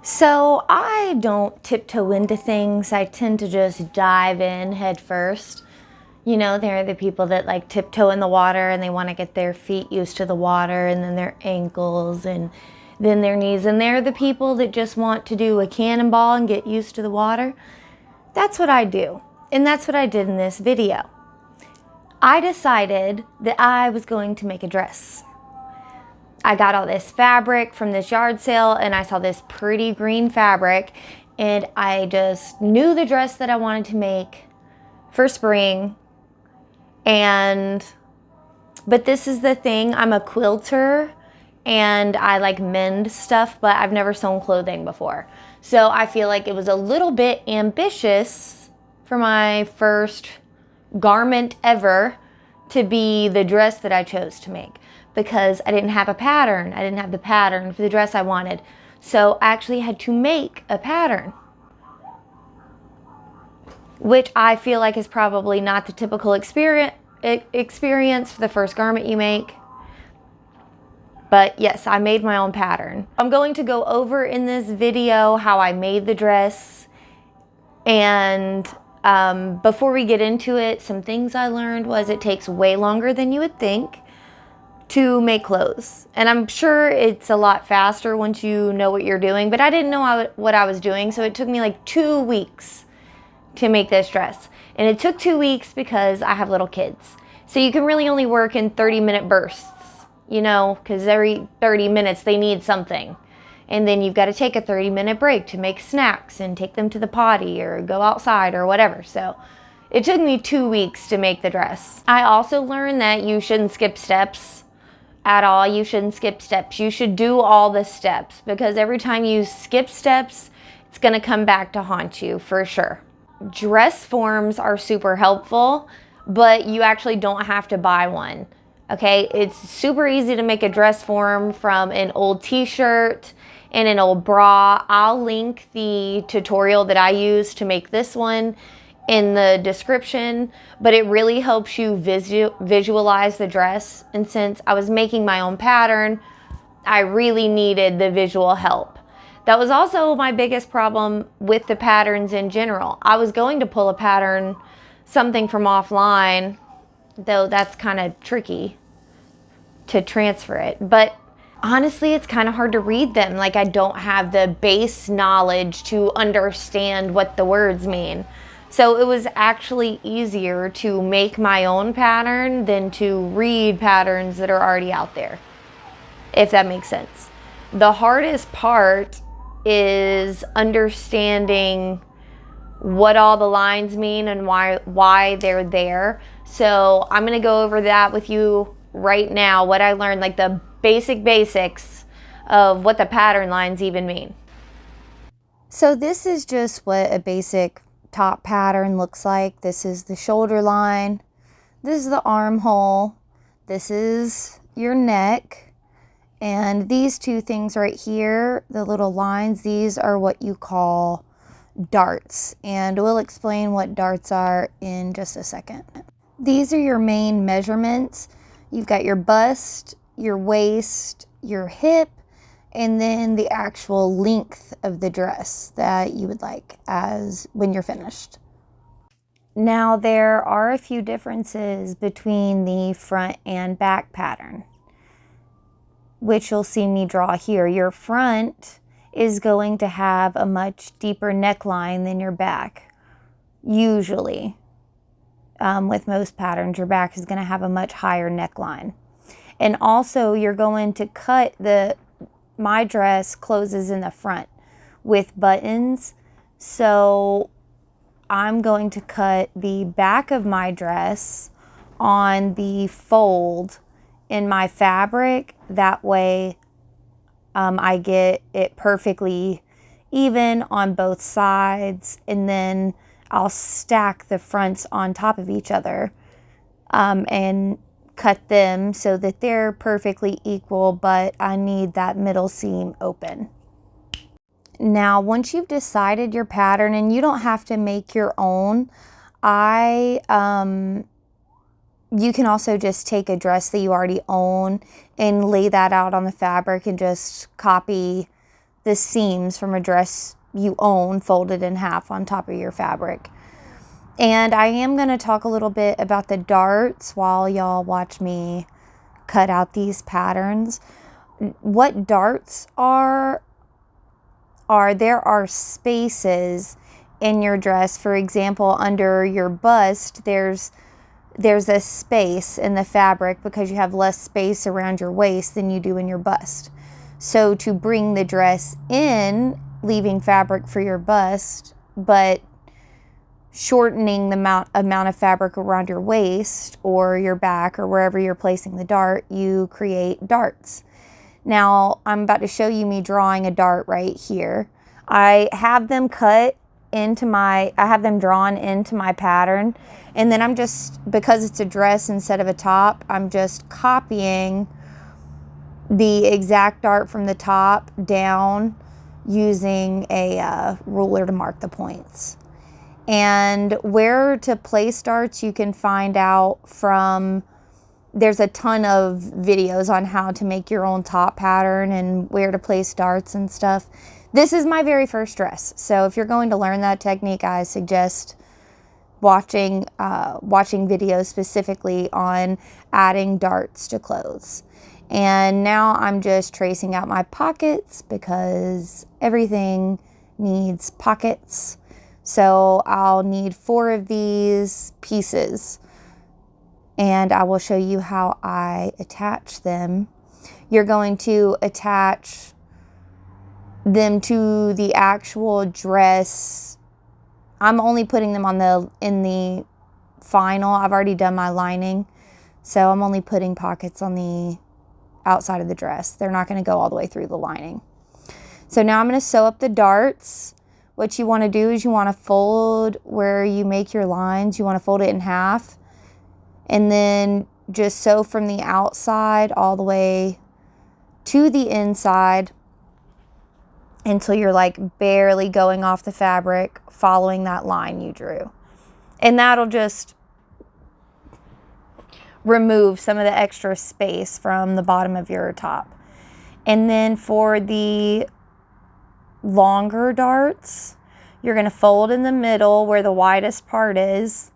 So I don't tiptoe into things. I tend to just dive in head first. You know, there are the people that like tiptoe in the water and they want to get their feet used to the water and then their ankles and then their knees. And they're the people that just want to do a cannonball and get used to the water. That's what I do. And that's what I did in this video. I decided that I was going to make a dress. I got all this fabric from this yard sale and I saw this pretty green fabric and I just knew the dress that I wanted to make for spring. But this is the thing, I'm a quilter and I like mend stuff, but I've never sewn clothing before. So I feel like it was a little bit ambitious for my first garment ever to be the dress that I chose to make, because I didn't have a pattern. I didn't have the pattern for the dress I wanted. So I actually had to make a pattern, which I feel like is probably not the typical experience for the first garment you make. But yes, I made my own pattern. I'm going to go over in this video how I made the dress. And before we get into it, some things I learned was it takes way longer than you would think to make clothes. And I'm sure it's a lot faster once you know what you're doing, but I didn't know what I was doing. So it took me like 2 weeks to make this dress. And it took 2 weeks because I have little kids. So you can really only work in 30-minute bursts, you know, because every 30 minutes they need something. And then you've got to take a 30-minute break to make snacks and take them to the potty or go outside or whatever. So it took me 2 weeks to make the dress. I also learned that you shouldn't skip steps at all. You shouldn't skip steps. You should do all the steps, because every time you skip steps, it's going to come back to haunt you for sure. Dress forms are super helpful, but you actually don't have to buy one. Okay, it's super easy to make a dress form from an old t-shirt and an old bra. I'll link the tutorial that I used to make this one in the description, but it really helps you visualize the dress. And since I was making my own pattern, I really needed the visual help. That was also my biggest problem with the patterns in general. I was going to pull a pattern, something from offline, though that's kind of tricky to transfer it. But honestly, it's kind of hard to read them. Like, I don't have the base knowledge to understand what the words mean. So it was actually easier to make my own pattern than to read patterns that are already out there, if that makes sense. The hardest part is understanding what all the lines mean and why they're there. So I'm going to go over that with you right now, what I learned, like the basics of what the pattern lines even mean. So this is just what a basic top pattern looks like. This is the shoulder line. This is the armhole. This is your neck. And these two things right here, the little lines, these are what you call darts. And we'll explain what darts are in just a second. These are your main measurements. You've got your bust, your waist, your hip, and then the actual length of the dress that you would like as when you're finished. Now, there are a few differences between the front and back pattern, which you'll see me draw here. Your front is going to have a much deeper neckline than your back. Usually, with most patterns, your back is going to have a much higher neckline. And also, you're going to cut my dress closes in the front with buttons. So I'm going to cut the back of my dress on the fold in my fabric. That way I get it perfectly even on both sides, and then I'll stack the fronts on top of each other and cut them so that they're perfectly equal, but I need that middle seam open. Now, once you've decided your pattern, and you don't have to make your own, you can also just take a dress that you already own and lay that out on the fabric and just copy the seams from a dress you own folded in half on top of your fabric. And I am going to talk a little bit about the darts while y'all watch me cut out these patterns. What darts are there are spaces in your dress. For example, under your bust, there's a space in the fabric because you have less space around your waist than you do in your bust. So to bring the dress in, leaving fabric for your bust, but shortening the amount of fabric around your waist or your back or wherever you're placing the dart, you create darts. Now, I'm about to show you me drawing a dart right here. I have them drawn into my pattern, and then I'm just, because it's a dress instead of a top, I'm just copying the exact dart from the top down using a ruler to mark the points. And where to place darts you can find out from, there's a ton of videos on how to make your own top pattern and where to place darts and stuff. This is my very first dress, so if you're going to learn that technique, I suggest watching videos specifically on adding darts to clothes. And now I'm just tracing out my pockets because everything needs pockets. So I'll need 4 of these pieces, and I will show you how I attach them. You're going to attach them to the actual dress. I'm only putting them in the final. I've already done my lining, so I'm only putting pockets on the outside of the dress. They're not going to go all the way through the lining. So now I'm going to sew up the darts. What you want to do is you want to fold where you make your lines. You want to fold it in half, and then just sew from the outside all the way to the inside until you're like barely going off the fabric, following that line you drew. And that'll just remove some of the extra space from the bottom of your top. And then for the longer darts, you're going to fold in the middle where the widest part is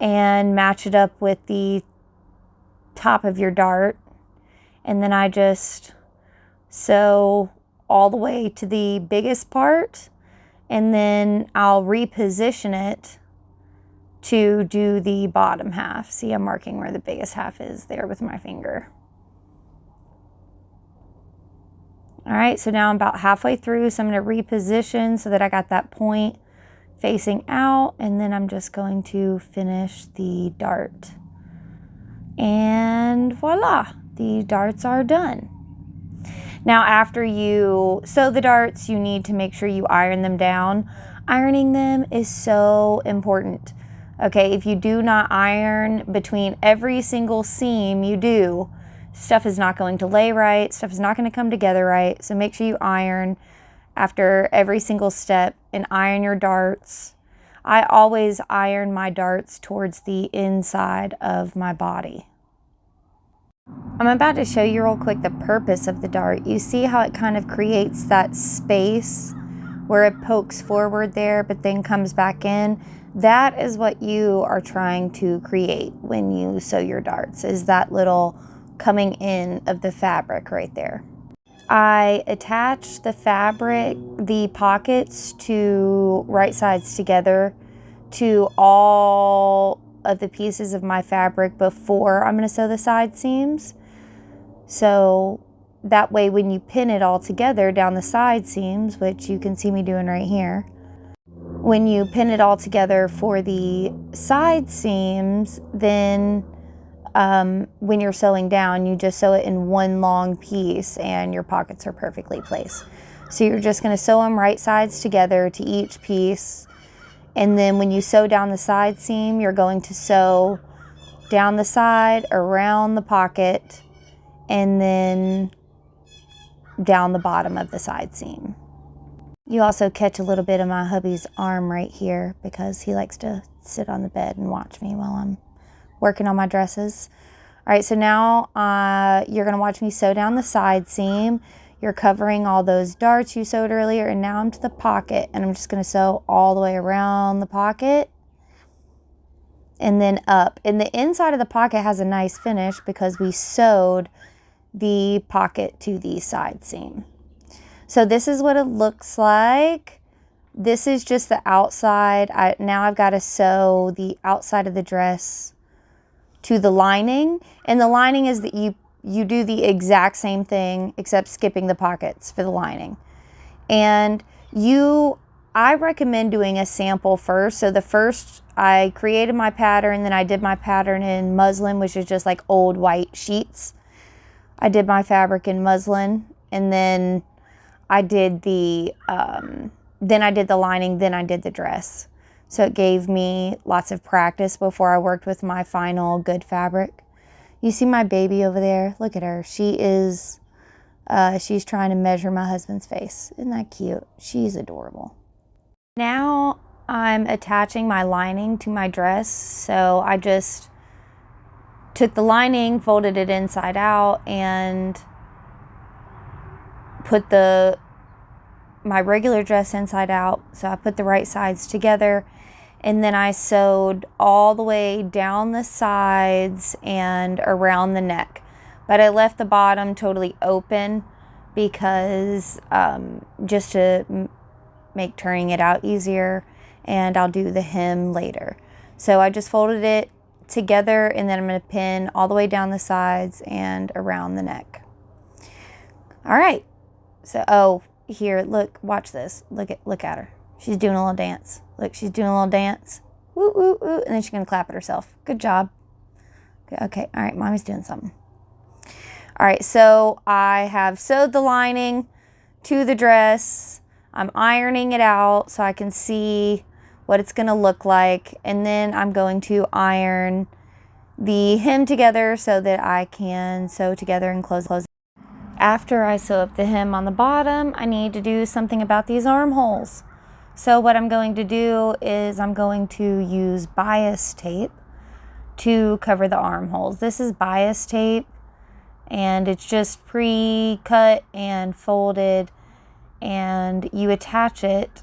and match it up with the top of your dart. And then I just sew all the way to the biggest part, and then I'll reposition it to do the bottom half. See, I'm marking where the biggest half is there with my finger. All right, so now I'm about halfway through, so I'm going to reposition so that I got that point facing out, and then I'm just going to finish the dart. And voila, the darts are done. Now, after you sew the darts, you need to make sure you iron them down. Ironing them is so important. Okay, if you do not iron between every single seam you do, stuff is not going to lay right, stuff is not going to come together right. So make sure you iron after every single step and iron your darts. I always iron my darts towards the inside of my body. I'm about to show you real quick the purpose of the dart. You see how it kind of creates that space where it pokes forward there but then comes back in? That is what you are trying to create when you sew your darts, is that little coming in of the fabric right there. I attach the fabric, the pockets to right sides together to all of the pieces of my fabric before I'm going to sew the side seams. So that way when you pin it all together down the side seams, which you can see me doing right here, when you pin it all together for the side seams, then when you're sewing down, you just sew it in one long piece and your pockets are perfectly placed. So you're just going to sew them right sides together to each piece. And then when you sew down the side seam, you're going to sew down the side, around the pocket, and then down the bottom of the side seam. You also catch a little bit of my hubby's arm right here because he likes to sit on the bed and watch me while I'm working on my dresses. All right, so now you're going to watch me sew down the side seam. You're covering all those darts you sewed earlier, and now I'm to the pocket, and I'm just going to sew all the way around the pocket and then up. And the inside of the pocket has a nice finish because we sewed the pocket to the side seam. So this is what it looks like. This is just the outside. Now I've got to sew the outside of the dress to the lining. And the lining is that you do the exact same thing except skipping the pockets for the lining. And I recommend doing a sample first. So the first, I created my pattern, then I did my pattern in muslin, which is just like old white sheets. I did my fabric in muslin, and then I did the lining, then I did the dress. So it gave me lots of practice before I worked with my final good fabric. You see my baby over there? Look at her. She's trying to measure my husband's face. Isn't that cute? She's adorable. Now I'm attaching my lining to my dress. So I just took the lining, folded it inside out, and put my regular dress inside out. So I put the right sides together, and then I sewed all the way down the sides and around the neck. But I left the bottom totally open because just to make turning it out easier, and I'll do the hem later. So I just folded it together, and then I'm going to pin all the way down the sides and around the neck. All right. So, here, look, watch this. Look at her. She's doing a little dance. Look, she's doing a little dance. Woo, woo, woo. And then she's going to clap at herself. Good job. Okay. All right. Mommy's doing something. All right. So I have sewed the lining to the dress. I'm ironing it out so I can see what it's going to look like. And then I'm going to iron the hem together so that I can sew together and close. After I sew up the hem on the bottom, I need to do something about these armholes. So what I'm going to do is I'm going to use bias tape to cover the armholes. This is bias tape, and it's just pre-cut and folded, and you attach it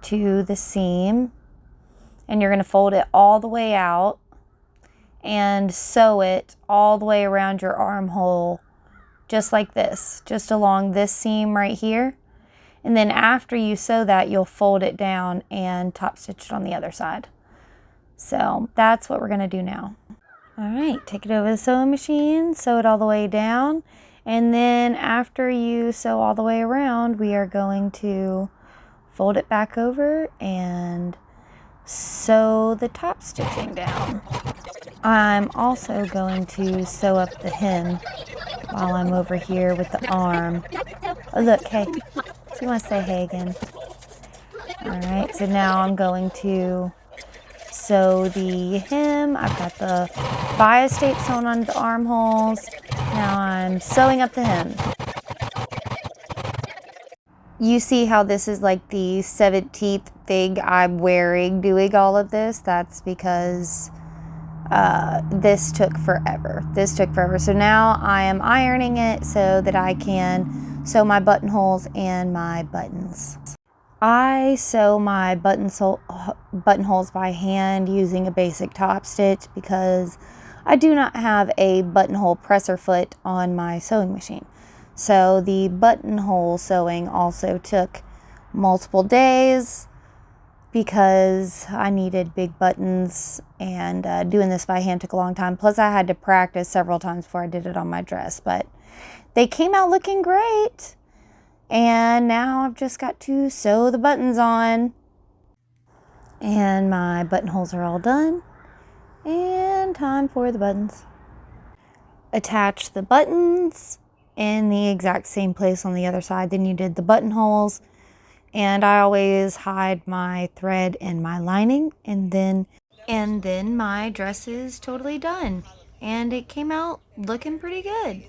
to the seam, and you're going to fold it all the way out and sew it all the way around your armhole, just like this, just along this seam right here. And then after you sew that, you'll fold it down and top stitch it on the other side. So that's what we're going to do now. All right, take it over the sewing machine, sew it all the way down, and then after you sew all the way around, we are going to fold it back over and sew the top stitching down. I'm also going to sew up the hem while I'm over here with the arm. Oh, look, hey, she wants to say hey again. All right, so now I'm going to sew the hem. I've got the bias tape sewn on the armholes. Now I'm sewing up the hem. You see how this is like the 17th thing I'm wearing doing all of this? That's because this took forever. So now I am ironing it so that I can sew my buttonholes and my buttons. I sew my buttonholes by hand using a basic top stitch because I do not have a buttonhole presser foot on my sewing machine. So the buttonhole sewing also took multiple days because I needed big buttons, and doing this by hand took a long time. Plus I had to practice several times before I did it on my dress, but they came out looking great. And now I've just got to sew the buttons on. And my buttonholes are all done. And time for the buttons. Attach the buttons in the exact same place on the other side than you did the buttonholes. And I always hide my thread in my lining, and then my dress is totally done. And it came out looking pretty good.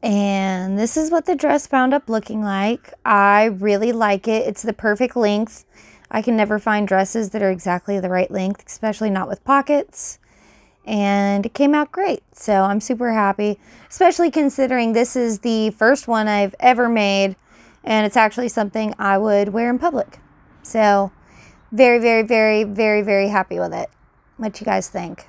And this is what the dress wound up looking like. I really like it. It's the perfect length. I can never find dresses that are exactly the right length, especially not with pockets. and it came out great. So I'm super happy, especially considering this is the first one I've ever made, and it's actually something I would wear in public. So very, very, very, very, very happy with it. What you guys think?